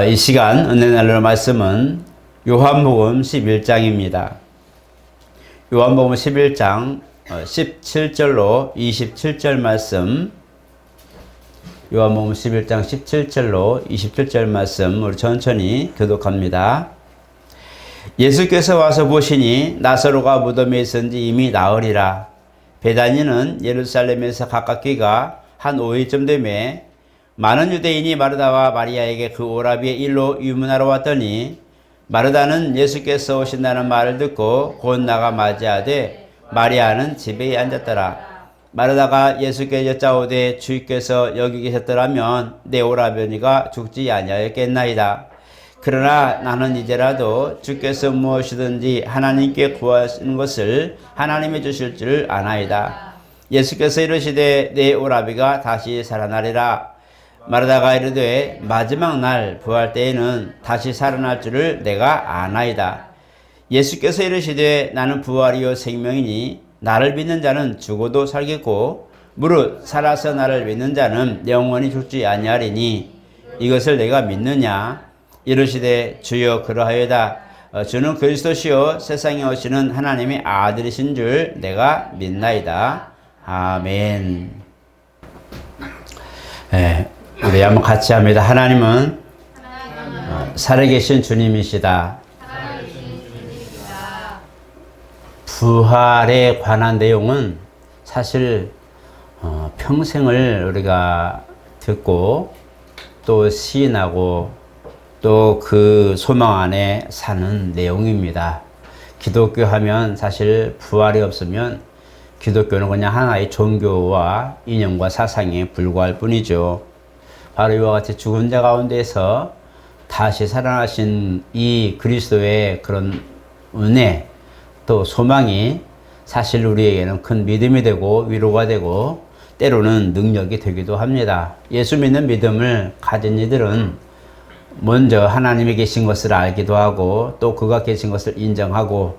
이 시간 은혜 나눌 말씀은 요한복음 11장입니다. 요한복음 11장 17절로 27절 말씀, 요한복음 11장 17절로 27절 말씀 우리 천천히 교독합니다. 예수께서 와서 보시니 나사로가 무덤에 있은지 이미 나으리라. 베다니는 예루살렘에서 가깝기가 한 5일쯤 되매 많은 유대인이 마르다와 마리아에게 그 오라비의 일로 유문하러 왔더니 마르다는 예수께서 오신다는 말을 듣고 곧 나가 맞이하되 마리아는 집에 앉았더라. 마르다가 예수께 여짜오되 주께서 여기 계셨더라면 내 오라버니가 죽지 아니하였겠나이다. 그러나 나는 이제라도 주께서 무엇이든지 하나님께 구하시는 것을 하나님이 주실 줄 아나이다. 예수께서 이르시되 내 오라비가 다시 살아나리라. 마르다가 이르되 마지막 날 부활 때에는 다시 살아날 줄을 내가 아나이다. 예수께서 이르시되 나는 부활이요 생명이니 나를 믿는 자는 죽어도 살겠고 무릇 살아서 나를 믿는 자는 영원히 죽지 아니하리니 이것을 내가 믿느냐. 이르시되 주여 그러하여다. 주는 그리스도시요 세상에 오시는 하나님의 아들이신 줄 내가 믿나이다. 아멘. 우리 한번 같이 합니다. 하나님은 살아계신 주님이시다. 부활에 관한 내용은 사실 평생을 우리가 듣고 또 시인하고 또 그 소망 안에 사는 내용입니다. 기독교 하면 사실 부활이 없으면 기독교는 그냥 하나의 종교와 이념과 사상에 불과할 뿐이죠. 바로 이와 같이 죽은 자 가운데서 다시 살아나신 이 그리스도의 그런 은혜 또 소망이 사실 우리에게는 큰 믿음이 되고 위로가 되고 때로는 능력이 되기도 합니다. 예수 믿는 믿음을 가진 이들은 먼저 하나님이 계신 것을 알기도 하고 또 그가 계신 것을 인정하고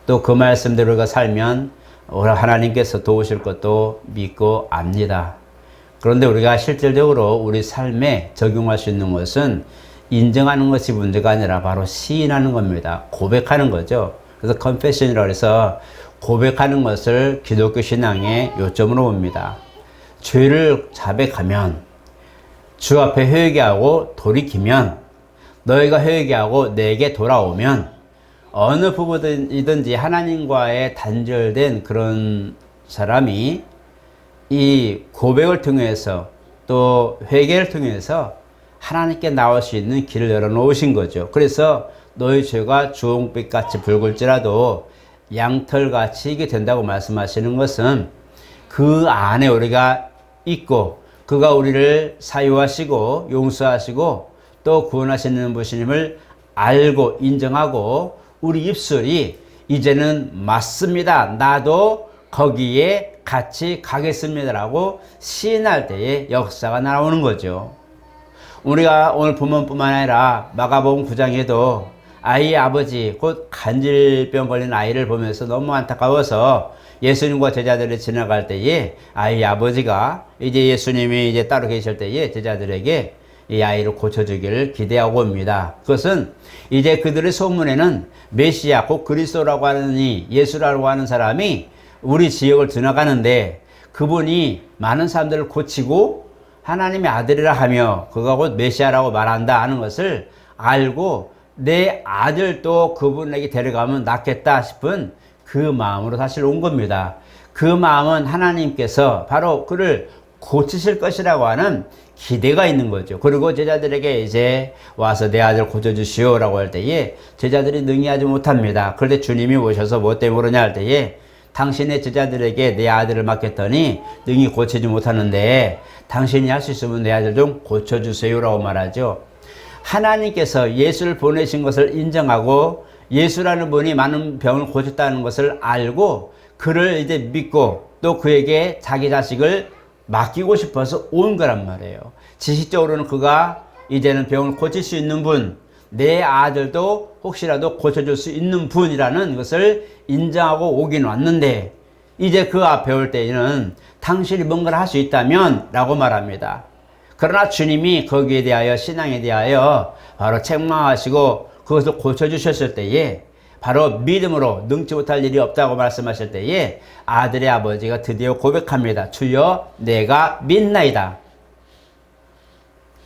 또 그 말씀대로 살면 하나님께서 도우실 것도 믿고 압니다. 그런데 우리가 실질적으로 우리 삶에 적용할 수 있는 것은 인정하는 것이 문제가 아니라 바로 시인하는 겁니다. 고백하는 거죠. 그래서 confession이라고 해서 고백하는 것을 기독교 신앙의 요점으로 봅니다. 죄를 자백하면 주 앞에 회개하고 돌이키면 너희가 회개하고 내게 돌아오면 어느 부분이든지 하나님과의 단절된 그런 사람이 이 고백을 통해서 또 회개를 통해서 하나님께 나올 수 있는 길을 열어놓으신 거죠. 그래서 너희 죄가 주홍빛같이 붉을지라도 양털같이 이게 된다고 말씀하시는 것은 그 안에 우리가 있고 그가 우리를 사유하시고 용서하시고 또 구원하시는 분임을 알고 인정하고 우리 입술이 이제는 맞습니다. 나도 거기에 같이 가겠습니다라고 시인할 때의 역사가 나오는 거죠. 우리가 오늘 본문뿐만 아니라 마가복음 9장에도 아이의 아버지 곧 간질병 걸린 아이를 보면서 너무 안타까워서 예수님과 제자들이 지나갈 때에 아이의 아버지가 이제 예수님이 이제 따로 계실 때에 제자들에게 이 아이를 고쳐주기를 기대하고 옵니다. 그것은 이제 그들의 소문에는 메시아 곧 그리스도라고 하는 이 예수라고 하는 사람이 우리 지역을 지나가는데 그분이 많은 사람들을 고치고 하나님의 아들이라 하며 그가 곧 메시아라고 말한다 하는 것을 알고 내 아들도 그분에게 데려가면 낫겠다 싶은 그 마음으로 사실 온 겁니다. 그 마음은 하나님께서 바로 그를 고치실 것이라고 하는 기대가 있는 거죠. 그리고 제자들에게 이제 와서 내 아들 고쳐주시오 라고 할 때에 제자들이 능히하지 못합니다. 그런데 주님이 오셔서 뭐 때문에 그러냐 할 때에 당신의 제자들에게 내 아들을 맡겼더니 능히 고치지 못하는데 당신이 할 수 있으면 내 아들 좀 고쳐주세요 라고 말하죠. 하나님께서 예수를 보내신 것을 인정하고 예수라는 분이 많은 병을 고쳤다는 것을 알고 그를 이제 믿고 또 그에게 자기 자식을 맡기고 싶어서 온 거란 말이에요. 지식적으로는 그가 이제는 병을 고칠 수 있는 분, 내 아들도 혹시라도 고쳐줄 수 있는 분이라는 것을 인정하고 오긴 왔는데 이제 그 앞에 올 때에는 당신이 뭔가를 할 수 있다면 라고 말합니다. 그러나 주님이 거기에 대하여 신앙에 대하여 바로 책망하시고 그것을 고쳐주셨을 때에 바로 믿음으로 능치 못할 일이 없다고 말씀하실 때에 아들의 아버지가 드디어 고백합니다. 주여 내가 믿나이다.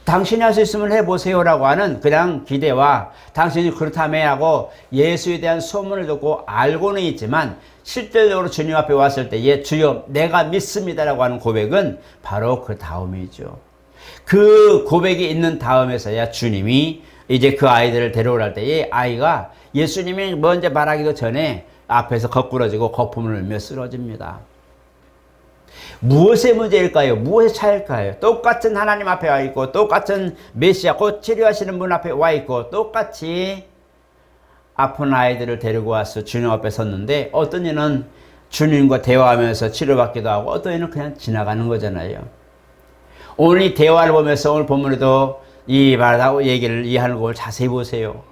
당신이 할 수 있으면 해보세요라고 하는 그냥 기대와 당신이 그렇다며 하고 예수에 대한 소문을 듣고 알고는 있지만 실질적으로 주님 앞에 왔을 때에 주여 내가 믿습니다라고 하는 고백은 바로 그 다음이죠. 그 고백이 있는 다음에서야 주님이 이제 그 아이들을 데려오랄 때에 아이가 예수님이 먼저 말하기도 전에 앞에서 거꾸러지고 거품을 흘며 쓰러집니다. 무엇의 문제일까요? 무엇의 차일까요? 똑같은 하나님 앞에 와 있고 똑같은 메시아 곧 치료하시는 분 앞에 와 있고 똑같이 아픈 아이들을 데리고 와서 주님 앞에 섰는데 어떤 이는 주님과 대화하면서 치료받기도 하고 어떤 이는 그냥 지나가는 거잖아요. 오늘 이 대화를 보면서 오늘 본문에도 이 말하고 얘기를 이해하는 걸 자세히 보세요.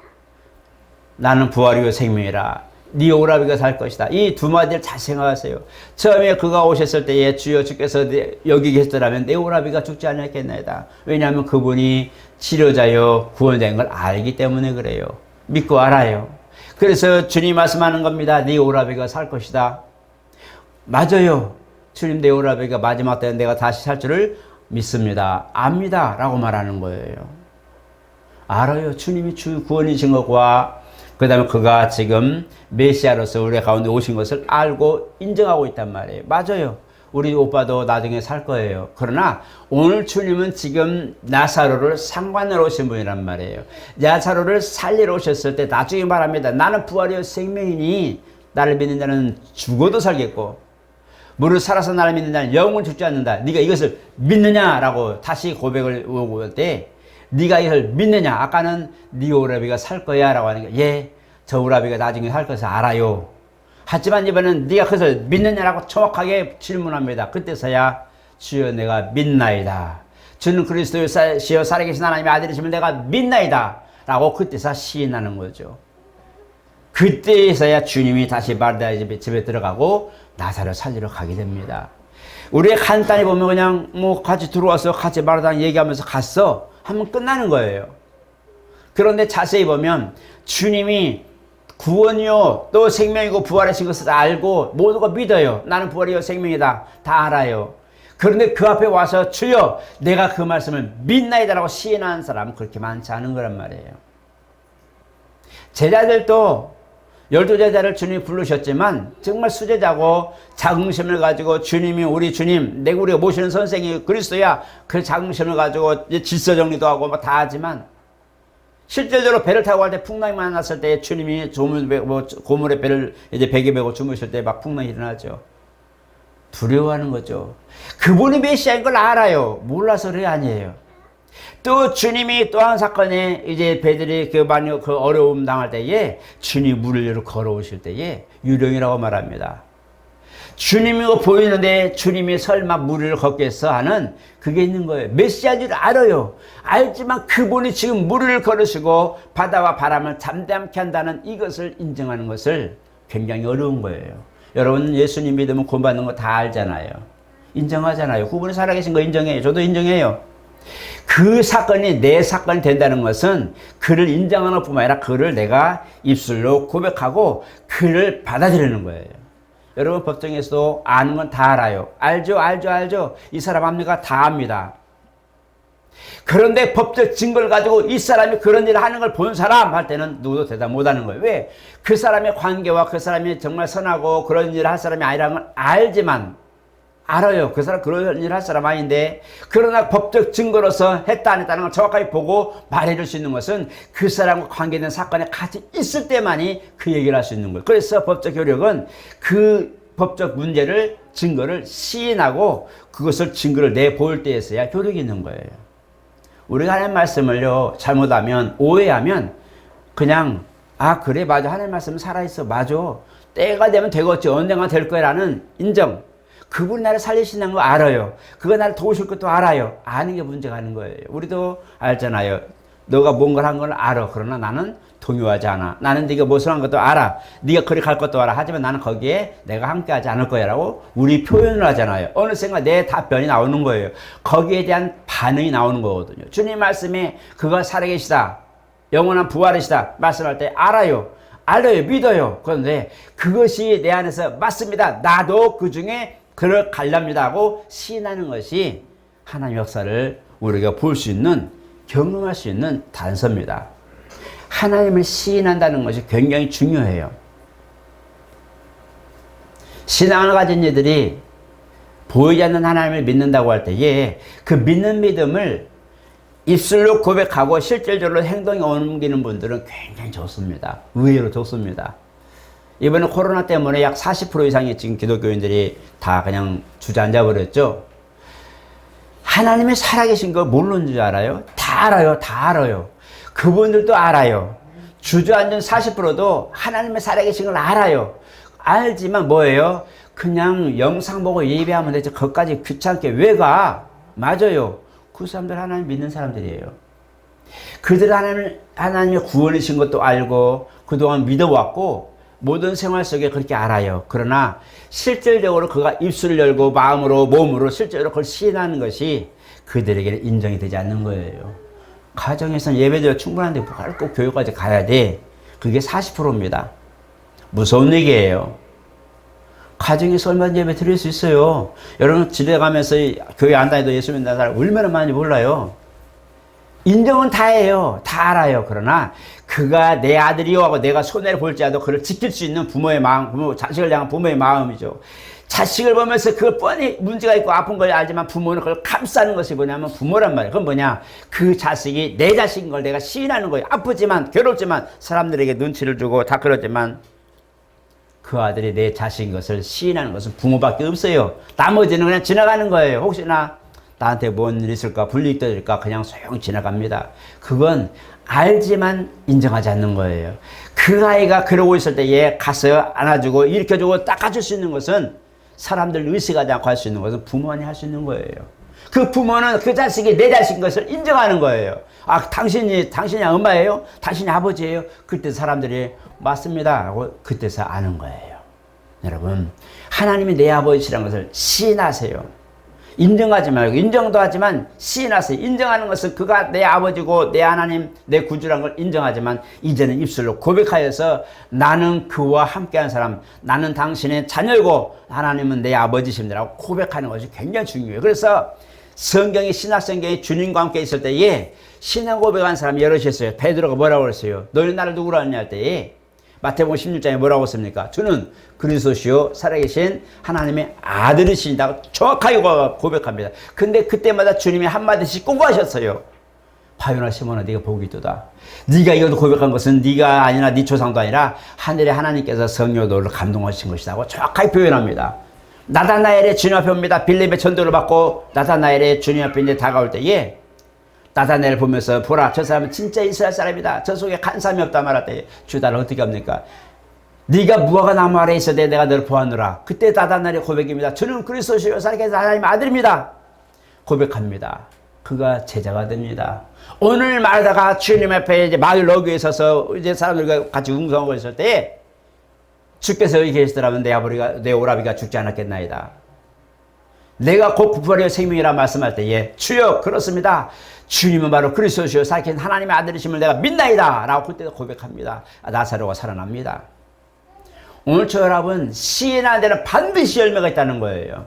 나는 부활이요 생명이라 네 오라비가 살 것이다. 이 두 마디를 잘 생각하세요. 처음에 그가 오셨을 때에 주여 주께서 여기 계시더라면 내 오라비가 죽지 않았겠나이다. 왜냐하면 그분이 치료자요 구원자인 걸 알기 때문에 그래요. 믿고 알아요. 그래서 주님 말씀하는 겁니다. 네 오라비가 살 것이다. 맞아요. 주님 내 오라비가 마지막 때는 내가 다시 살 줄을 믿습니다. 압니다. 라고 말하는 거예요. 알아요. 주님이 주 구원이신 것과 그 다음에 그가 지금 메시아로서 우리 가운데 오신 것을 알고 인정하고 있단 말이에요. 맞아요. 우리 오빠도 나중에 살 거예요. 그러나 오늘 주님은 지금 나사로를 상관으로 오신 분이란 말이에요. 나사로를 살리러 오셨을 때 나중에 말합니다. 나는 부활이요 생명이니 나를 믿는 자는 죽어도 살겠고 무릇 살아서 나를 믿는 자는 영원히 죽지 않는다. 네가 이것을 믿느냐라고 다시 고백을 오고 올 때 네가 이걸 믿느냐? 아까는 네 오라비가 살 거야 라고 하니까 예, 저 오라비가 나중에 살 것을 알아요. 하지만 이번엔 네가 그것을 믿느냐라고 정확하게 질문합니다. 그때서야 주여 내가 믿나이다. 주는 그리스도시여 살아계신 하나님의 아들이시면 내가 믿나이다 라고 그때서 시인하는 거죠. 그때서야 주님이 다시 마르다 집에 들어가고 나사로를 살리러 가게 됩니다. 우리 간단히 보면 그냥 뭐 같이 들어와서 같이 마르다랑 얘기하면서 갔어 하면 끝나는 거예요. 그런데 자세히 보면 주님이 구원이요 또 생명이고 부활하신 것을 알고 모두가 믿어요. 나는 부활이요 생명이다. 다 알아요. 그런데 그 앞에 와서 주여 내가 그 말씀을 믿나이다 라고 시인하는 사람은 그렇게 많지 않은 거란 말이에요. 제자들도 12제자를 주님이 부르셨지만 정말 수제자고 자긍심을 가지고 주님이 우리 주님 내가 우리가 모시는 선생이 그리스도야 그 자긍심을 가지고 질서 정리도 하고 뭐 다 하지만 실질적으로 배를 타고 갈 때 풍랑이 만났을 때 주님이 고물에 배를 이제 베개 메고 주무실 때 막 풍랑이 일어나죠. 두려워하는 거죠. 그분이 메시아인 걸 알아요. 몰라서 그래 아니에요. 또 주님이 또 한 사건에 이제 배들이 그 어려움 당할 때에 주님이 물을 위로 걸어오실 때에 유령이라고 말합니다. 주님이 보이는데 주님이 설마 물을 걷겠어 하는 그게 있는 거예요. 메시아인 줄 알아요. 알지만 그분이 지금 물을 걸으시고 바다와 바람을 잠잠케 한다는 이것을 인정하는 것을 굉장히 어려운 거예요. 여러분 예수님 믿으면 구원받는 거 다 알잖아요. 인정하잖아요. 그분이 살아계신 거 인정해요. 저도 인정해요. 그 사건이 내 사건이 된다는 것은 그를 인정하는 뿐만 아니라 그를 내가 입술로 고백하고 그를 받아들이는 거예요. 여러분 법정에서도 아는 건 다 알아요. 알죠. 이 사람 압니까? 다 압니다. 그런데 법적 증거를 가지고 이 사람이 그런 일을 하는 걸 본 사람 할 때는 누구도 대답 못하는 거예요. 왜? 그 사람의 관계와 그 사람이 정말 선하고 그런 일을 할 사람이 아니라는 걸 알지만 알아요. 그 사람 그런 일을 할 사람 아닌데 그러나 법적 증거로서 했다 안 했다는 걸 정확하게 보고 말해줄 수 있는 것은 그 사람과 관계된 사건에 같이 있을 때만이 그 얘기를 할 수 있는 거예요. 그래서 법적 효력은 그 법적 문제를 증거를 시인하고 그것을 증거를 내보일 때에서야 효력이 있는 거예요. 우리가 하나님 말씀을요 잘못하면 오해하면 그냥 아 그래 맞아 하나님 말씀은 살아있어 맞아 때가 되면 되겠지 언젠가 될 거라는 인정 그분이 나를 살리신다는 거 알아요. 그거 나를 도우실 것도 알아요. 아는 게 문제가 아닌 거예요. 우리도 알잖아요. 너가 뭔가를 한 걸 알아. 그러나 나는 동요하지 않아. 나는 네가 무슨 한 것도 알아. 네가 그리 갈 것도 알아. 하지만 나는 거기에 내가 함께하지 않을 거야 라고 우리 표현을 하잖아요. 어느 순간 내 답변이 나오는 거예요. 거기에 대한 반응이 나오는 거거든요. 주님 말씀에 그가 살아계시다, 영원한 부활이시다 말씀할 때 알아요, 믿어요. 그런데 그것이 내 안에서 맞습니다, 나도 그 중에 그를 갈랍니다 하고 시인하는 것이 하나님의 역사를 우리가 볼 수 있는, 경험할 수 있는 단서입니다. 하나님을 시인한다는 것이 굉장히 중요해요. 신앙을 가진 이들이 보이지 않는 하나님을 믿는다고 할 때에 그 믿는 믿음을 입술로 고백하고 실질적으로 행동에 옮기는 분들은 굉장히 적습니다. 의외로 적습니다. 이번에 코로나 때문에 약 40% 이상의 지금 기독교인들이 다 그냥 주저앉아 버렸죠. 하나님이 살아계신 거 모르는 줄 알아요? 다 알아요. 다 알아요. 그분들도 알아요. 주저앉은 40%도 하나님의 살아계신 걸 알아요. 알지만 뭐예요? 그냥 영상 보고 예배하면 되지. 거기까지 귀찮게 왜 가? 맞아요. 그 사람들 하나님 믿는 사람들이에요. 그들 하나님의 구원이신 것도 알고 그동안 믿어왔고 모든 생활 속에 그렇게 알아요. 그러나 실질적으로 그가 입술을 열고 마음으로 몸으로 실제로 그걸 시인하는 것이 그들에게는 인정이 되지 않는 거예요. 가정에서는 예배도 충분한데 꼭 교회까지 가야 돼. 그게 40%입니다. 무서운 얘기예요. 가정에서 얼마나 예배 드릴 수 있어요. 여러분 집에 가면서 교회 안 다니도 예수 믿는 사람 얼마나 많이 몰라요. 인정은 다 해요. 다 알아요. 그러나 그가 내 아들이요 하고 내가 손해를 볼지라도 그를 지킬 수 있는 부모의 마음, 자식을 향한 부모의 마음이죠. 자식을 보면서 그걸 뻔히 문제가 있고 아픈 걸 알지만 부모는 그걸 감싸는 것이 뭐냐면 부모란 말이에요. 그건 뭐냐? 그 자식이 내 자식인 걸 내가 시인하는 거예요. 아프지만 괴롭지만 사람들에게 눈치를 주고 다 그러지만 그 아들이 내 자식인 것을 시인하는 것은 부모밖에 없어요. 나머지는 그냥 지나가는 거예요. 혹시나 나한테 뭔 일 있을까, 불이익 터질까 그냥 소용 지나갑니다. 그건 알지만 인정하지 않는 거예요. 그 아이가 그러고 있을 때 얘 가서 안아주고 일으켜주고 닦아줄 수 있는 것은, 사람들 의식하지 않고 할 수 있는 것은 부모만이 할 수 있는 거예요. 그 부모는 그 자식이 내 자식인 것을 인정하는 거예요. 아, 당신이 엄마예요? 당신이 아버지예요? 그때 사람들이 맞습니다 하고 그때서 아는 거예요. 여러분, 하나님이 내 아버지라는 것을 시인하세요. 인정하지 말고, 인정도 하지만 시인하세요. 인정하는 것은 그가 내 아버지고 내 하나님, 내 구주라는 걸 인정하지만 이제는 입술로 고백하여서 나는 그와 함께한 사람, 나는 당신의 자녀이고 하나님은 내 아버지십니다라고 고백하는 것이 굉장히 중요해요. 그래서 성경이, 신약성경이 주님과 함께 있을 때에 신앙 고백한 사람이 여럿이 있어요. 베드로가 뭐라고 그랬어요? 너희 나를 누구로 아느냐 할 때에 마태복음 16장에 뭐라고 했습니까? 주는 그리스도시요 살아계신 하나님의 아들이신다고 정확하게 고백합니다. 근데 그때마다 주님이 한마디씩 공고하셨어요. 바요나 시몬아, 네가 복이 있도다. 네가 이것도 고백한 것은 네가 아니라 네 조상도 아니라 하늘의 하나님께서 성령으로 너를 감동하신 것이라고 정확하게 표현합니다. 나다나엘의 주님 앞에 옵니다. 빌립의 전도를 받고 나다나엘의 주님 앞에 이제 다가올 때에 나다나엘을 보면서 보라, 저 사람은 진짜 이스라엘 사람이다. 저 속에 간삼이 없다 말할 때 주다를 어떻게 합니까? 네가 무화과 나무 아래에 있어 내가 너를 보았노라. 그때 나다나엘의 고백입니다. 저는 그리스도시요 살아계신 하나님의 아들입니다. 고백합니다. 그가 제자가 됩니다. 오늘 말하다가 주님 앞에 이제 마을 너귀에 서서 이제 사람들과 같이 웅성하고 있을 때 주께서 여기 계시더라면 내 오라비가 죽지 않았겠나이다. 내가 곧 부활의 생명이라 말씀할 때에 주여 그렇습니다. 주님은 바로 그리스도시요 살아계신 하나님의 아들이심을 내가 믿나이다 라고 그때도 고백합니다. 나사로가 살아납니다. 오늘 저 여러분, 시인하는 데는 반드시 열매가 있다는 거예요.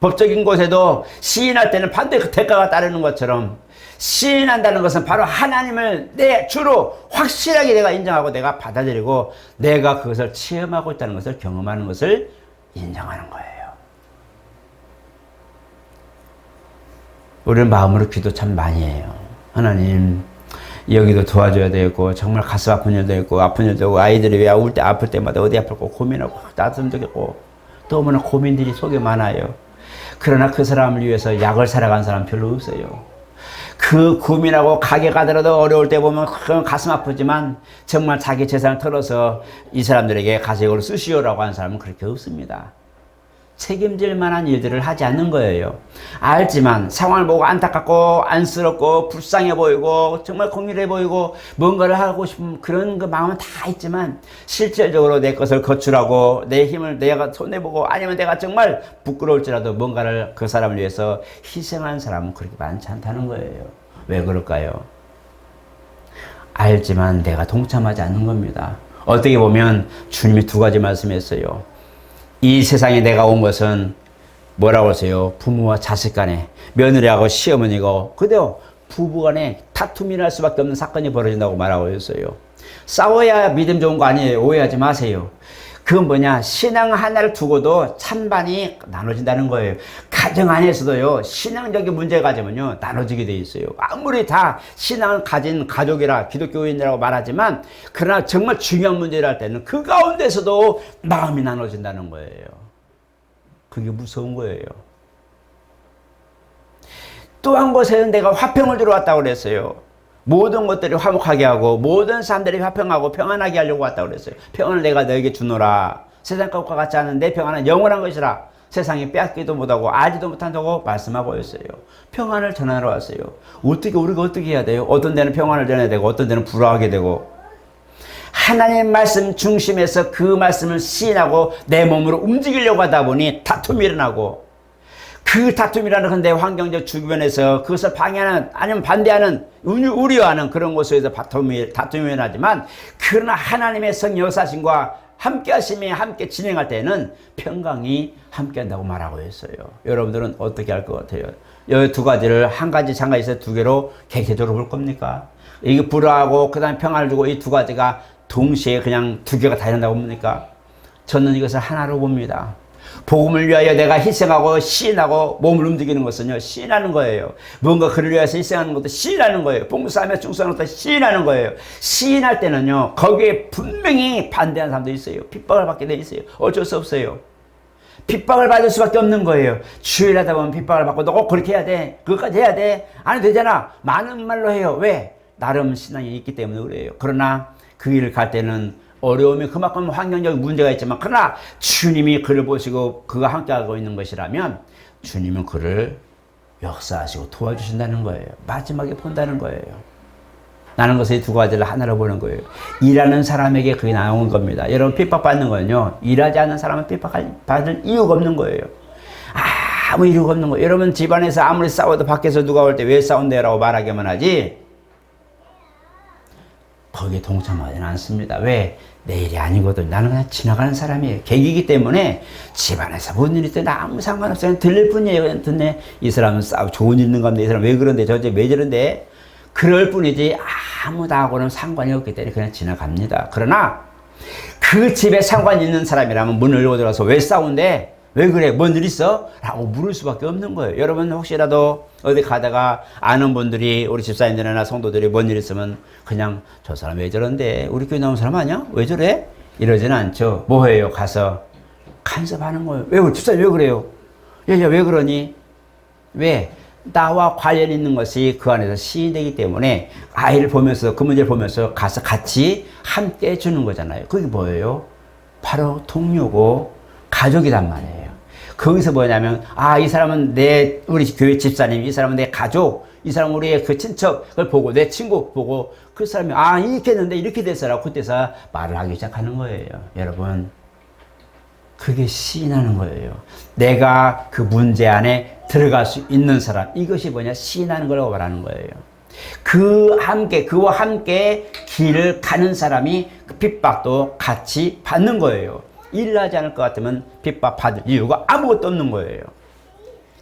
법적인 곳에도 시인할 때는 반드시 그 대가가 따르는 것처럼 시인한다는 것은 바로 하나님을 내 주로 확실하게 내가 인정하고 내가 받아들이고 내가 그것을 체험하고 있다는 것을, 경험하는 것을 인정하는 거예요. 우리는 마음으로 기도 참 많이 해요. 하나님, 여기도 도와줘야 되고, 정말 가슴 아픈 일도 있고, 아픈 일도 있고, 아이들이 왜 울 때, 아플 때마다 어디 아플고 고민하고, 나도 되겠고, 또 얼마나 고민들이 속에 많아요. 그러나 그 사람을 위해서 약을 사러 사람 별로 없어요. 그 고민하고 가게 가더라도 어려울 때 보면 가슴 아프지만 정말 자기 재산을 털어서 이 사람들에게 가색으로 쓰시오라고 하는 사람은 그렇게 없습니다. 책임질 만한 일들을 하지 않는 거예요. 알지만 상황을 보고 안타깝고 안쓰럽고 불쌍해 보이고 정말 고민해 보이고 뭔가를 하고 싶은 그런 그 마음은 다 있지만 실질적으로 내 것을 거출하고 내 힘을 내가 손해보고 아니면 내가 정말 부끄러울지라도 뭔가를 그 사람을 위해서 희생하는 사람은 그렇게 많지 않다는 거예요. 왜 그럴까요? 알지만 내가 동참하지 않는 겁니다. 어떻게 보면 주님이 두 가지 말씀했어요. 이 세상에 내가 온 것은 뭐라고 하세요? 부모와 자식 간에, 며느리하고 시어머니고, 그대로 부부 간에 다툼이 날 수밖에 없는 사건이 벌어진다고 말하고 있어요. 싸워야 믿음 좋은 거 아니에요. 오해하지 마세요. 그건 뭐냐? 신앙 하나를 두고도 찬반이 나눠진다는 거예요. 가정 안에서도요, 신앙적인 문제가 가지면요, 나눠지게 돼 있어요. 아무리 다 신앙을 가진 가족이라 기독교인이라고 말하지만, 그러나 정말 중요한 문제를 할 때는 그 가운데서도 마음이 나눠진다는 거예요. 그게 무서운 거예요. 또 한 곳에는 내가 화평을 들어왔다고 그랬어요. 모든 것들이 화목하게 하고 모든 사람들이 화평하고 평안하게 하려고 왔다고 그랬어요. 평안을 내가 너에게 주노라. 세상 것과 같지 않은 내 평안은 영원한 것이라. 세상에 빼앗기도 못하고 알지도 못한다고 말씀하고 있어요. 평안을 전하러 왔어요. 우리가 어떻게 해야 돼요? 어떤 데는 평안을 전해야 되고 어떤 데는 불화하게 되고, 하나님의 말씀 중심에서 그 말씀을 시인하고 내 몸으로 움직이려고 하다 보니 다툼이 일어나고, 그 다툼이라는 건데 환경적 주변에서 그것을 방해하는 아니면 반대하는 우려하는 그런 곳에서 다툼이 일어나지만, 그러나 하나님의 성령 역사심과 함께 하심이 함께 진행할 때는 평강이 함께 한다고 말하고 있어요. 여러분들은 어떻게 할 것 같아요? 이 두 가지를 한 가지 장가에서 두 개로 개개적으로 볼 겁니까? 이게 불화하고 그 다음에 평안을 주고 이 두 가지가 동시에 그냥 두 개가 다 이런다고 봅니까? 저는 이것을 하나로 봅니다. 복음을 위하여 내가 희생하고 시인하고 몸을 움직이는 것은요, 시인하는 거예요. 뭔가 그를 위해서 희생하는 것도 시인하는 거예요. 봉사하며 충성하는 것도 시인하는 거예요. 시인할 때는요, 거기에 분명히 반대하는 사람도 있어요. 핍박을 받게 돼 있어요. 어쩔 수 없어요. 핍박을 받을 수밖에 없는 거예요. 주일하다 보면 핍박을 받고 너 꼭 그렇게 해야 돼. 그것까지 해야 돼. 안 해도 되잖아. 많은 말로 해요. 왜? 나름 신앙이 있기 때문에 그래요. 그러나 그 길을 갈 때는 어려움이 그만큼 환경적인 문제가 있지만, 그러나 주님이 그를 보시고 그가 함께하고 있는 것이라면 주님은 그를 역사하시고 도와주신다는 거예요. 마지막에 본다는 거예요. 나는 것의 두 가지를 하나로 보는 거예요. 일하는 사람에게 그게 나온 겁니다. 여러분, 핍박받는 거는요, 일하지 않는 사람은 핍박받을 이유가 없는 거예요. 아무 이유가 없는 거예요. 여러분, 집안에서 아무리 싸워도 밖에서 누가 올 때 왜 싸운대라고 말하기만 하지 거기에 동참하지는 않습니다. 왜? 내 일이 아니거든. 나는 그냥 지나가는 사람이에요. 계기이기 때문에 집안에서 뭔 일이 있든 아무 상관없어요. 들릴 뿐이에요. 그냥 듣네. 이 사람은 좋은 일 있는 건데, 이 사람 왜 그런데, 저제 왜 저런데, 그럴 뿐이지 아무 나하고는 상관이 없기 때문에 그냥 지나갑니다. 그러나 그 집에 상관이 있는 사람이라면 문을 열고 들어가서 왜 싸운대? 왜 그래? 뭔 일 있어? 라고 물을 수밖에 없는 거예요. 여러분, 혹시라도 어디 가다가 아는 분들이, 우리 집사님들이나 성도들이 뭔 일 있으면 그냥 저 사람 왜 저런데? 우리 교회 나온 사람 아니야? 왜 저래? 이러지는 않죠. 뭐 해요? 가서 간섭하는 거예요. 왜, 집사님 왜 그래요? 야, 왜 그러니? 왜? 나와 관련 있는 것이 그 안에서 시인되기 때문에 아이를 보면서, 그 문제를 보면서 가서 같이 함께 해주는 거잖아요. 그게 뭐예요? 바로 동료고 가족이란 말이에요. 거기서 뭐냐면, 이 사람은 우리 교회 집사님, 이 사람은 내 가족, 이 사람은 우리의 그 친척을 보고, 내 친구 보고, 그 사람이, 이렇게 했는데 이렇게 됐어라고 그때서 말을 하기 시작하는 거예요. 여러분, 그게 시인하는 거예요. 내가 그 문제 안에 들어갈 수 있는 사람, 이것이 뭐냐? 시인하는 거라고 말하는 거예요. 그와 함께 길을 가는 사람이 그 핍박도 같이 받는 거예요. 일을 하지 않을 것 같으면 핍박받을 이유가 아무것도 없는 거예요.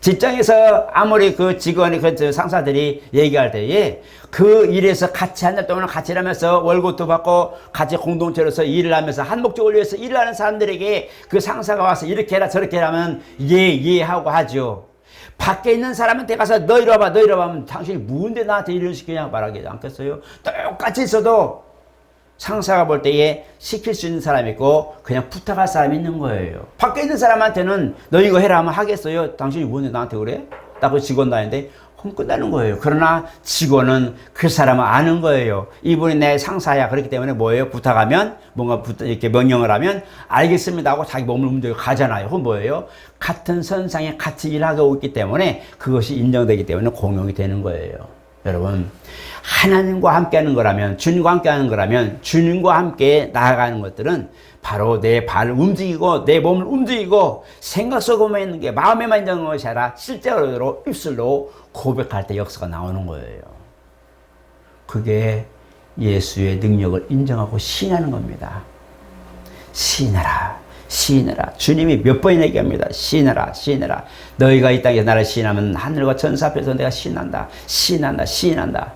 직장에서 아무리 그 직원이, 그 상사들이 얘기할 때에 그 일에서 같이 한 달 동안 같이 일하면서 월급도 받고 같이 공동체로서 일을 하면서 한 목적을 위해서 일을 하는 사람들에게 그 상사가 와서 이렇게 해라 저렇게 하면 하고 하죠. 밖에 있는 사람한테 가서 너 이리 와봐 하면 당신이 뭔데 나한테 일을 시키냐 말하지 않겠어요? 똑같이 있어도 상사가 볼 때에 시킬 수 있는 사람이 있고 그냥 부탁할 사람이 있는 거예요. 밖에 있는 사람한테는 너 이거 해라 하면 하겠어요? 당신이 뭔데 나한테 그래? 나 그 직원 다니는데 그럼 끝나는 거예요. 그러나 직원은 그 사람을 아는 거예요. 이분이 내 상사야. 그렇기 때문에 뭐예요? 부탁하면, 뭔가 이렇게 명령을 하면, 알겠습니다 하고 자기 몸을 움직여 가잖아요. 그건 뭐예요? 같은 선상에 같이 일하고 있기 때문에 그것이 인정되기 때문에 공용이 되는 거예요. 여러분, 하나님과 함께 하는 거라면, 주님과 함께 하는 거라면, 주님과 함께 나아가는 것들은 바로 내 발을 움직이고, 내 몸을 움직이고, 생각 속에만 있는 게 마음에만 있는 것이 아니라 실제로 입술로 고백할 때 역사가 나오는 거예요. 그게 예수의 능력을 인정하고 시인하는 겁니다. 시인하라, 시인하라. 주님이 몇 번이나 얘기합니다. 시인하라, 시인하라. 너희가 이 땅에 나를 시인하면 하늘과 천사 앞에서 내가 시인한다, 시인한다, 시인한다.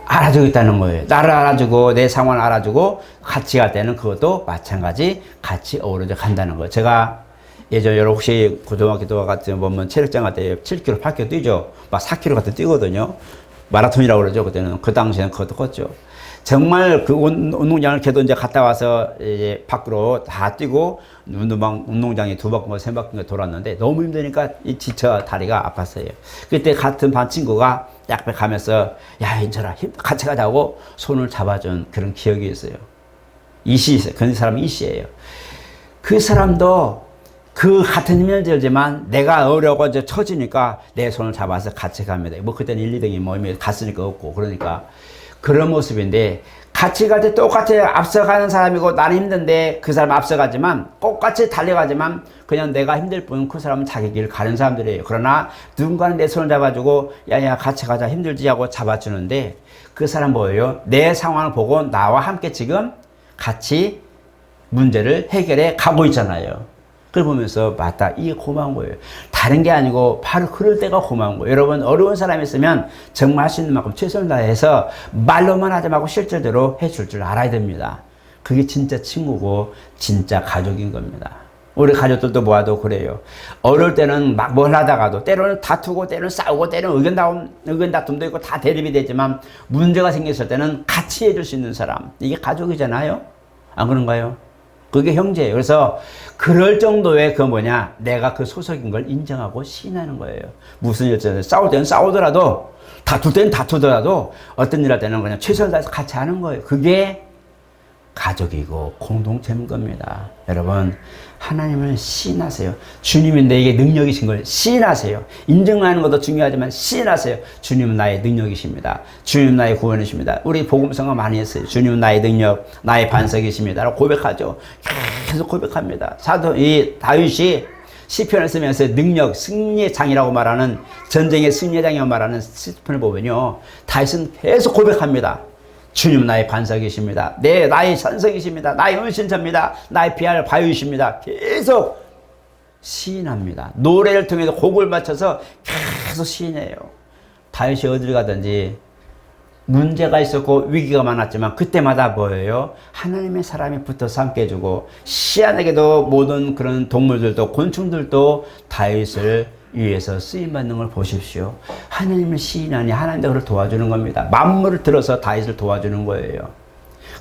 알아주고 있다는 거예요. 나를 알아주고 내 상황을 알아주고 같이 갈 때는 그것도 마찬가지 같이 어우러져 간다는 거예요. 제가 예전에 혹시 고등학교 같은 보면 체력장 갈 때 7km, 8km 뛰죠. 막 4km 같은 뛰거든요. 마라톤이라고 그러죠. 그때는. 그 당시에는 그것도 컸죠. 정말 그 운동장을 걔도 이제 갔다 와서 이제 밖으로 다 뛰고 운동장에 2바퀴인가 3바퀴인가 돌았는데 너무 힘드니까 지쳐 다리가 아팠어요. 그때 같은 반 친구가 약배 가면서 야, 인철아, 같이 가자고 손을 잡아준 그런 기억이 있어요. 이씨 있어요. 그 사람이 이씨예요. 그 사람도 그 같은 힘을 들지만 내가 어려워 이제 처지니까 내 손을 잡아서 같이 갑니다. 뭐 그때는 1, 2등이 뭐 갔으니까 없고 그러니까 그런 모습인데 같이 갈 때 똑같이 앞서가는 사람이고 나는 힘든데 그 사람 앞서가지만 똑같이 달려가지만 그냥 내가 힘들 뿐 그 사람은 자기 길 가는 사람들이에요. 그러나 누군가는 내 손을 잡아주고 야야 같이 가자 힘들지 하고 잡아주는데 그 사람 뭐예요? 내 상황을 보고 나와 함께 지금 같이 문제를 해결해 가고 있잖아요. 그걸 보면서 맞다, 이게 고마운 거예요. 다른 게 아니고 바로 그럴 때가 고마운 거예요. 여러분, 어려운 사람이 있으면 정말 할 수 있는 만큼 최선을 다해서 말로만 하지 말고 실제로 해줄 줄 알아야 됩니다. 그게 진짜 친구고 진짜 가족인 겁니다. 우리 가족들도 모아도 그래요. 어려울 때는 막 뭘 하다가도 때로는 다투고 때로는 싸우고 때로는 의견 다툼도 있고 다 대립이 되지만 문제가 생겼을 때는 같이 해줄 수 있는 사람, 이게 가족이잖아요. 안 그런가요? 그게 형제예요. 그래서 그럴 정도의 내가 그 소속인 걸 인정하고 시인하는 거예요. 무슨 일이든 싸울 때는 싸우더라도 다툴 때는 다투더라도 어떤 일 할 때는 그냥 최선을 다해서 같이 하는 거예요. 그게 가족이고 공동체인 겁니다. 여러분, 하나님을 시인하세요. 주님이 내게 능력이신 걸 시인하세요. 인정하는 것도 중요하지만 시인하세요. 주님은 나의 능력이십니다. 주님은 나의 구원이십니다. 우리 복음성가 많이 했어요. 주님은 나의 능력, 나의 반석이십니다. 라고 고백하죠. 계속 고백합니다. 이 다윗이 시편을 쓰면서 능력, 승리의 장이라고 말하는, 전쟁의 승리의 장이라고 말하는 시편을 보면요, 다윗은 계속 고백합니다. 주님 나의 반석이십니다. 나의 산성이십니다. 나의 은신처입니다. 나의 피할 바위이십니다. 계속 시인합니다. 노래를 통해서 곡을 맞춰서 계속 시인해요. 다윗이 어딜 가든지 문제가 있었고 위기가 많았지만 그때마다 뭐예요? 하나님의 사람이 붙어서 함께 해주고, 시안에게도 모든 그런 동물들도 곤충들도 다윗을 위해서 쓰임받는 걸 보십시오. 하나님을 시인하니 하나님도 그를 도와주는 겁니다. 만물을 들어서 다윗을 도와주는 거예요.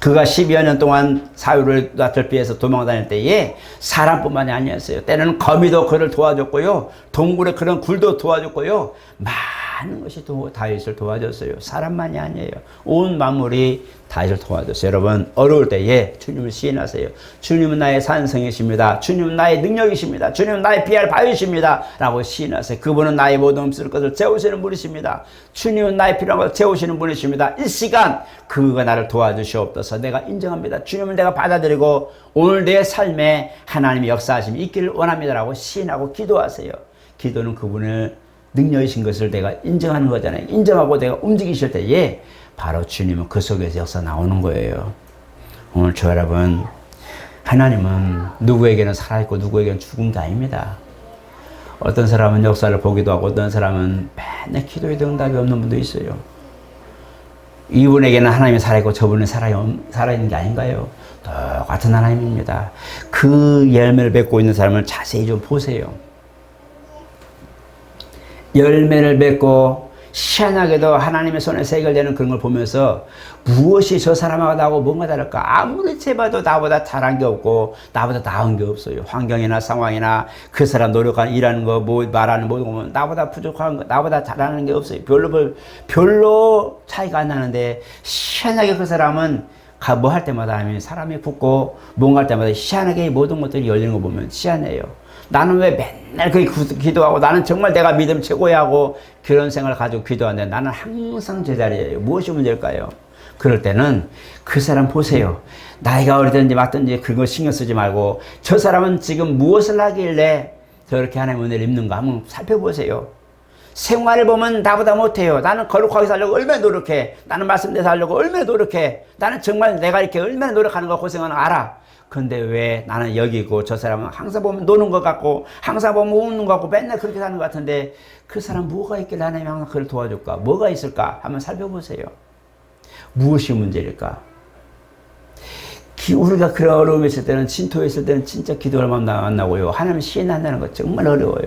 그가 12여 년 동안 사울을 낯을 피해서 도망다닐 때에 사람뿐만이 아니었어요. 때로는 거미도 그를 도와줬고요. 동굴의 그런 굴도 도와줬고요. 많은 것이 다윗을 도와줬어요. 사람만이 아니에요. 온 만물이 다윗을 도와줬어요. 여러분, 어려울 때에 주님을 시인하세요. 주님은 나의 산성이십니다. 주님은 나의 능력이십니다. 주님은 나의 피할 바위이십니다. 라고 시인하세요. 그분은 나의 모든 없을 것을 채우시는 분이십니다. 주님은 나의 필요한 것을 채우시는 분이십니다. 이 시간 그가 나를 도와주시옵소서. 내가 인정합니다. 주님을 내가 받아들이고 오늘 내 삶에 하나님의 역사하심이 있기를 원합니다. 라고 시인하고 기도하세요. 기도는 그분을 능력이신 것을 내가 인정하는 거잖아요. 인정하고 내가 움직이실 때에 바로 주님은 그 속에서 역사 나오는 거예요. 오늘 저 여러분, 하나님은 누구에게는 살아있고 누구에게는 죽은 게 아닙니다. 어떤 사람은 역사를 보기도 하고 어떤 사람은 맨날 기도에도 응답이 없는 분도 있어요. 이분에게는 하나님이 살아있고 저분은 살아있는 게 아닌가요? 똑같은 하나님입니다. 그 열매를 맺고 있는 사람을 자세히 좀 보세요. 열매를 맺고 희한하게도 하나님의 손에서 해결되는 그런 걸 보면서 무엇이 저 사람하고 나하고 뭔가 다를까? 아무리 재봐도 나보다 잘한 게 없고 나보다 나은 게 없어요. 환경이나 상황이나 그 사람 노력하는 일하는 거, 뭐 말하는 모든 거 보면 나보다 부족한 거, 나보다 잘하는 게 없어요. 별로 차이가 안 나는데 희한하게 그 사람은 뭐 할 때마다 하면 사람이 붙고 뭔가 할 때마다 희한하게 모든 것들이 열리는 거 보면 희한해요. 나는 왜 맨날 기도하고 나는 정말 내가 믿음 최고야 하고 그런 생각을 가지고 기도하는데 나는 항상 제자리예요. 무엇이 문제일까요? 그럴 때는 그 사람 보세요. 나이가 어리든지 맞든지 그거 신경 쓰지 말고 저 사람은 지금 무엇을 하길래 저렇게 하나님의 은혜를 입는가 한번 살펴보세요. 생활을 보면 나보다 못해요. 나는 거룩하게 살려고 얼마나 노력해. 나는 말씀대로 살려고 얼마나 노력해. 나는 정말 내가 이렇게 얼마나 노력하는 거 고생하는 거 알아. 근데 왜 나는 여기고 저 사람은 항상 보면 노는 것 같고 항상 보면 웃는 것 같고 맨날 그렇게 사는 것 같은데 그 사람 뭐가 있길래 하나님이 항상 그를 도와줄까? 뭐가 있을까? 한번 살펴보세요. 무엇이 문제일까? 우리가 그런 어려움이 있을 때는 진토에 있을 때는 진짜 기도를 만나고요. 하나님 시인한다는 거 정말 어려워요.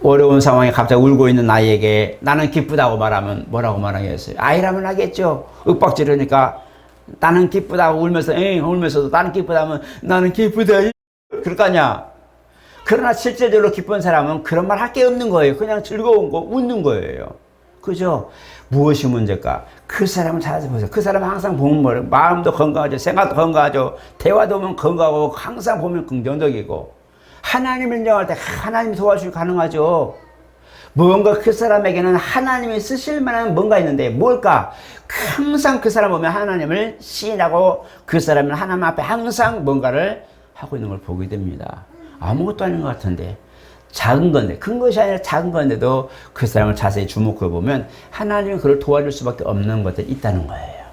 어려운 상황에 갑자기 울고 있는 아이에게 나는 기쁘다고 말하면 뭐라고 말하겠어요? 아이라면 하겠죠. 윽박지르니까 나는 기쁘다고 울면서 울면서도 나는 기쁘다면 나는 기쁘다 그럴 거 아니야. 그러나 실제적으로 기쁜 사람은 그런 말 할 게 없는 거예요. 그냥 즐거운 거 웃는 거예요. 그죠? 무엇이 문제일까? 그 사람을 찾아보세요. 그 사람은 항상 보면 뭐래? 마음도 건강하죠. 생각도 건강하죠. 대화도 보면 건강하고 항상 보면 긍정적이고 하나님을 인정할 때 하나님이 도와주기 가능하죠. 뭔가 그 사람에게는 하나님이 쓰실 만한 뭔가 있는데 뭘까? 항상 그 사람 보면 하나님을 시인하고 그 사람은 하나님 앞에 항상 뭔가를 하고 있는 걸 보게 됩니다. 아무것도 아닌 것 같은데 작은 건데 큰 것이 아니라 작은 건데도 그 사람을 자세히 주목해 보면 하나님이 그를 도와줄 수밖에 없는 것들이 있다는 거예요.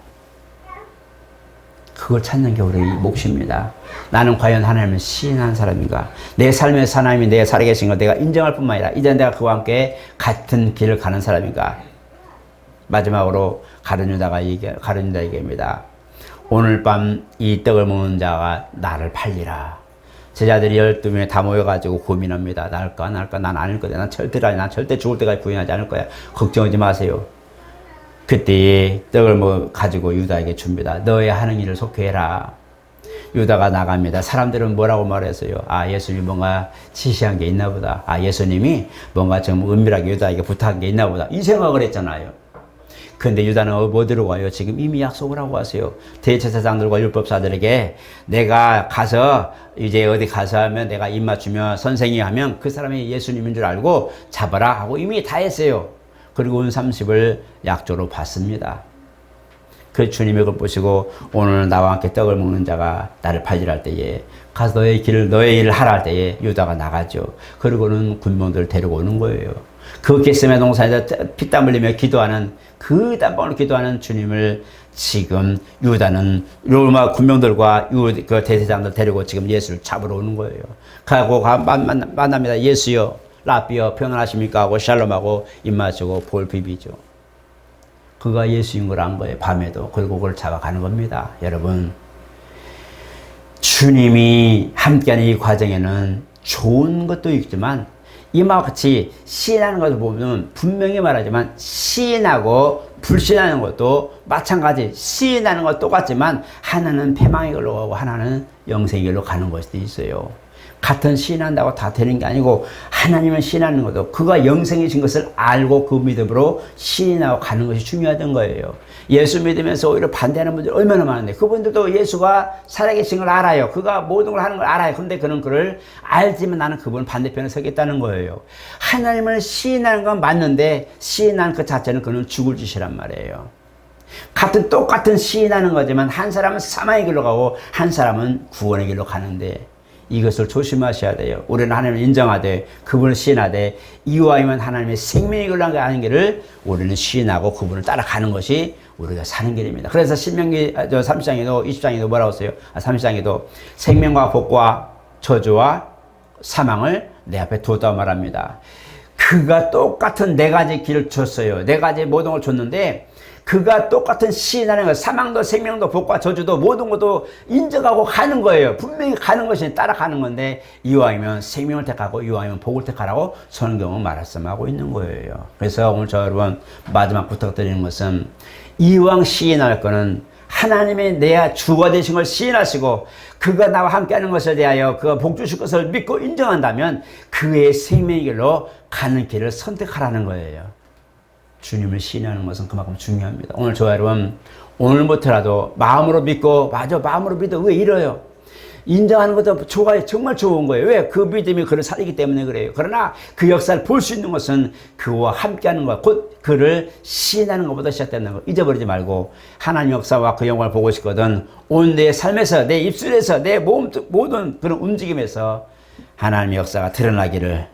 그걸 찾는 게 우리 몫입니다. 나는 과연 하나님을 시인한 사람인가? 내 삶에서 하나님이 내 살아계신 걸 내가 인정할 뿐만 아니라 이제 내가 그와 함께 같은 길을 가는 사람인가? 마지막으로 가룟 유다가 얘기합니다. 오늘 밤 이 떡을 먹는 자가 나를 팔리라. 제자들이 12명이 다 모여가지고 고민합니다. 나을까? 난 아닐 거야. 난 절대 죽을 때까지 부인하지 않을 거야. 걱정하지 마세요. 그때 떡을 가지고 유다에게 줍니다. 너의 하는 일을 속해라. 유다가 나갑니다. 사람들은 뭐라고 말했어요? 아, 예수님이 뭔가 지시한 게 있나 보다. 아, 예수님이 뭔가 좀 은밀하게 유다에게 부탁한 게 있나 보다. 이 생각을 했잖아요. 근데 유다는 어디로 가요? 지금 이미 약속을 하고 왔어요. 대제사장들과 율법사들에게 내가 가서 이제 어디 가서 하면 내가 입맞추면 선생이 하면 그 사람이 예수님인 줄 알고 잡아라 하고 이미 다 했어요. 그리고 은 30을 약조로 받습니다. 그 주님이 그걸 보시고 오늘 나와 함께 떡을 먹는 자가 나를 팔리라 할 때에 가서 너의 일을 하라 할 때에 유다가 나가죠. 그리고는 군병들을 데리고 오는 거예요. 그 겟세마네 동산에서 피땀 흘리며 기도하는 그 땀방울로 기도하는 주님을 지금 유다는 로마 군병들과 그 대제사장들 데리고 지금 예수를 잡으러 오는 거예요. 가고 만납니다. 예수여 라비여 평안하십니까 하고 샬롬하고 입맞추고 볼 비비죠. 그가 예수인 걸 안 거예요. 밤에도. 그리고 그걸 잡아가는 겁니다. 여러분, 주님이 함께하는 이 과정에는 좋은 것도 있지만 이와 같이 시인하는 것을 보면 분명히 말하지만 시인하고 불신하는 것도 마찬가지. 시인하는 것 똑같지만 하나는 패망의 길로 가고 하나는 영생의 길로 가는 것도 있어요. 같은 시인한다고 다 되는 게 아니고 하나님을 시인하는 것도 그가 영생이신 것을 알고 그 믿음으로 시인하고 가는 것이 중요하던 거예요. 예수 믿으면서 오히려 반대하는 분들이 얼마나 많은데 그분들도 예수가 살아계신 걸 알아요. 그가 모든 걸 하는 걸 알아요. 근데 그는 그를 알지만 나는 그분 반대편에 서겠다는 거예요. 하나님을 시인하는 건 맞는데 시인하는 그 자체는 그는 죽을 짓이란 말이에요. 똑같은 시인하는 거지만 한 사람은 사망의 길로 가고 한 사람은 구원의 길로 가는데 이것을 조심하셔야 돼요. 우리는 하나님을 인정하되 그분을 시인하되 이와이면 하나님의 생명의 길로 가는 길을 우리는 시인하고 그분을 따라가는 것이 우리가 사는 길입니다. 그래서 신명기 30장에도 20장에도 뭐라고 써요? 30장에도 생명과 복과 저주와 사망을 내 앞에 두었다고 말합니다. 그가 똑같은 네 가지 길을 줬어요. 네 가지 모든 걸 줬는데 그가 똑같은 시인하는 것, 사망도 생명도 복과 저주도 모든 것도 인정하고 가는 거예요. 분명히 가는 것이 따라가는 건데 이왕이면 생명을 택하고 이왕이면 복을 택하라고 성경은 말씀하고 있는 거예요. 그래서 오늘 저 여러분 마지막 부탁드리는 것은 이왕 시인할 거는 하나님의 내 주가 되신 걸 시인하시고 그가 나와 함께하는 것에 대하여 그가 복 주실 것을 믿고 인정한다면 그의 생명의 길로 가는 길을 선택하라는 거예요. 주님을 시인하는 것은 그만큼 중요합니다. 오늘 저 여러분 오늘부터라도 마음으로 믿고 맞아 마음으로 믿어 왜 이래요? 인정하는 것도 좋아요. 정말 좋은 거예요. 왜? 그 믿음이 그를 살리기 때문에 그래요. 그러나 그 역사를 볼 수 있는 것은 그와 함께하는 것, 곧 그를 시인하는 것보다 시작된다는 거 잊어버리지 말고 하나님 역사와 그 영광을 보고 싶거든 온 내 삶에서 내 입술에서 내 몸 모든 그런 움직임에서 하나님의 역사가 드러나기를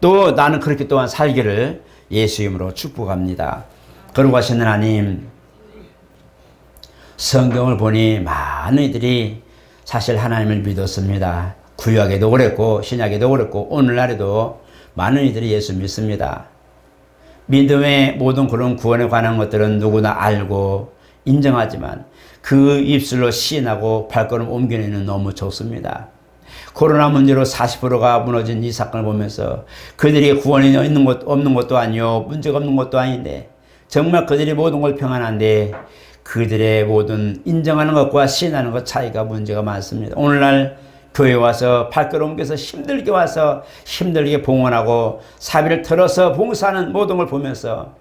또 나는 그렇게 또한 살기를 예수 이름으로 축복합니다. 거룩하신 하나님 성경을 보니 많은 이들이 사실 하나님을 믿었습니다. 구약에도 그랬고 신약에도 그랬고 오늘날에도 많은 이들이 예수 믿습니다. 믿음의 모든 그런 구원에 관한 것들은 누구나 알고 인정하지만 그 입술로 시인하고 발걸음 옮겨내는 너무 적습니다. 코로나 문제로 40%가 무너진 이 사건을 보면서 그들이 구원이 있는 것 없는 것도 아니요 문제가 없는 것도 아닌데 정말 그들이 모든 걸 평안한데 그들의 모든 인정하는 것과 시인하는 것 차이가 문제가 많습니다. 오늘날 교회 와서 발걸음 옮겨서 힘들게 와서 힘들게 봉헌하고 사비를 털어서 봉사하는 모든 걸 보면서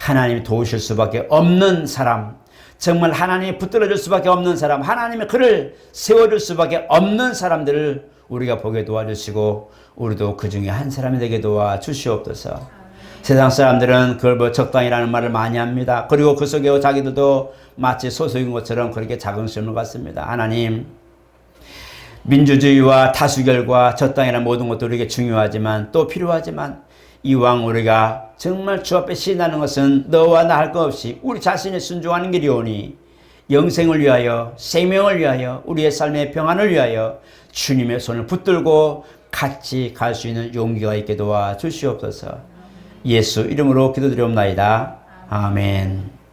하나님이 도우실 수밖에 없는 사람, 정말 하나님이 붙들어줄 수밖에 없는 사람, 하나님이 그를 세워줄 수밖에 없는 사람들을 우리가 보게 도와주시고 우리도 그 중에 한 사람이 되게 도와주시옵소서. 세상 사람들은 그걸 뭐 적당이라는 말을 많이 합니다. 그리고 그 속에 자기들도 마치 소속인 것처럼 그렇게 자긍심을 갖습니다. 하나님, 민주주의와 다수결과 적당이라는 모든 것도 우리에게 중요하지만 또 필요하지만 이왕 우리가 정말 주 앞에 시인하는 것은 너와 나 할 것 없이 우리 자신이 순종하는 길이오니 영생을 위하여 생명을 위하여 우리의 삶의 평안을 위하여 주님의 손을 붙들고 같이 갈 수 있는 용기가 있게 도와주시옵소서. 예수 이름으로 기도드리옵나이다. 아멘.